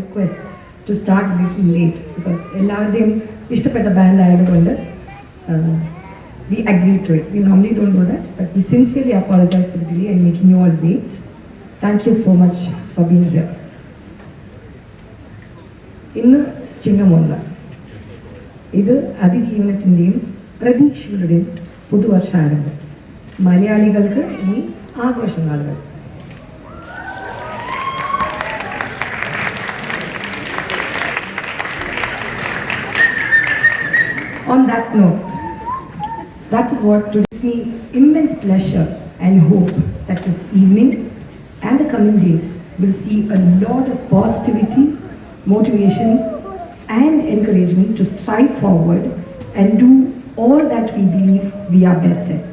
requests to start a little late because എല്ലാവരുടെയും ഇഷ്ടപ്പെട്ട band ആയതുകൊണ്ട് we agreed to it. We normally don't do that, but we sincerely apologize for the delay and making you all wait. Thank you so much for being here. ഇന്ന് ചിങ്ങമൊന്ന്, ഇത് അതിജീവനത്തിൻ്റെയും പ്രതീക്ഷകളുടെയും പുതുവർഷാരംഭം. മലയാളികൾക്ക് ഇനി ആഘോഷനാളുകൾ. On that note, that is what gives me immense pleasure and hope that this evening and the coming days will see a lot of positivity, motivation and encouragement to strive forward and do all that we believe we are best at.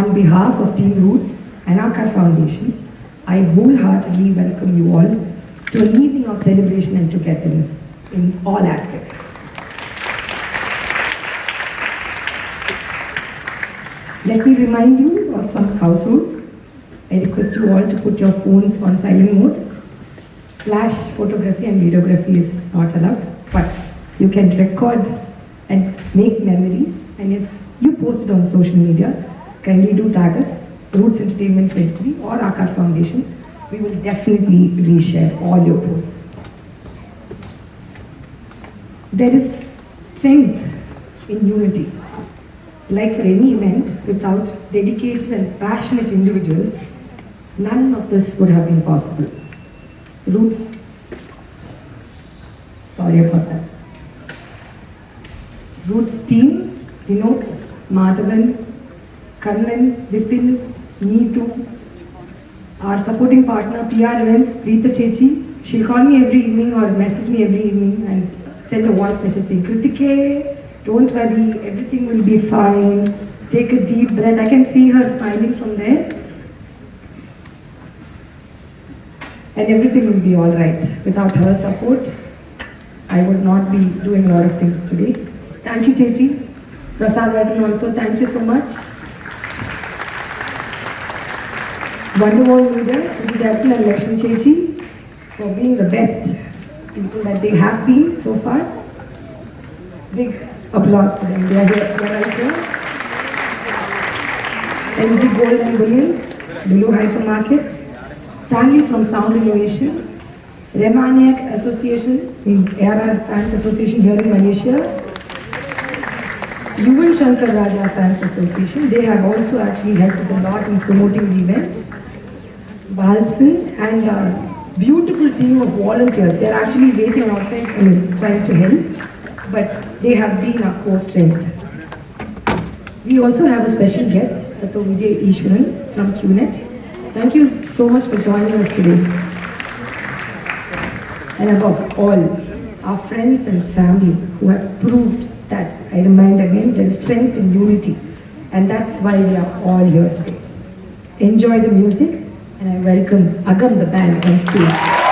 On behalf of Team Roots and Aakar Foundation, I wholeheartedly welcome you all to an evening of celebration and togetherness in all aspects. Let me remind you of some house rules. I request you all to put your phones on silent mode. Flash photography and videography is not allowed, but you can record and make memories. And if you post it on social media, kindly do tag us, Roots Entertainment 23 or Aakar Foundation. We will definitely reshare all your posts. There is strength in unity. Like for any event, without dedicated and passionate individuals, none of this would have been possible. Roots, sorry about that. Roots team, Vinod, Madhavan, Kannan, Vipin, Neetu, our supporting partner, PR Events, Preeta Chechi. She'll call me every evening or message me every evening and send a voice message saying, Kritike, don't worry, everything will be fine. Take a deep breath. I can see her smiling from there. And everything will be all right. Without her support, I would not be doing a lot of things today. Thank you, Chechi. Prasad Vartan also, thank you so much. Wonderwall leader, Siddhi Darpan and Lakshmi Chechi, for being the best people that they have been so far. Big applause for them. They are here right here. MG Gold and Bullions, Below Hypermarket, Stanley from Sound Innovation, Remaniac Association, ARR Fans Association here in Malaysia, Yuvan Shankar Raja Fans Association. They have also actually helped us a lot in promoting the event. Balsan and our beautiful team of volunteers. They are actually waiting outside, trying to help. But they have been our core strength. We also have a special guest, Dr. Vijay Ishwaran from QNet. Thank you so much for joining us today. And above all, our friends and family who have proved that, I remind again, there is strength in unity. And that's why we are all here today. Enjoy the music and I welcome Agam the band on stage.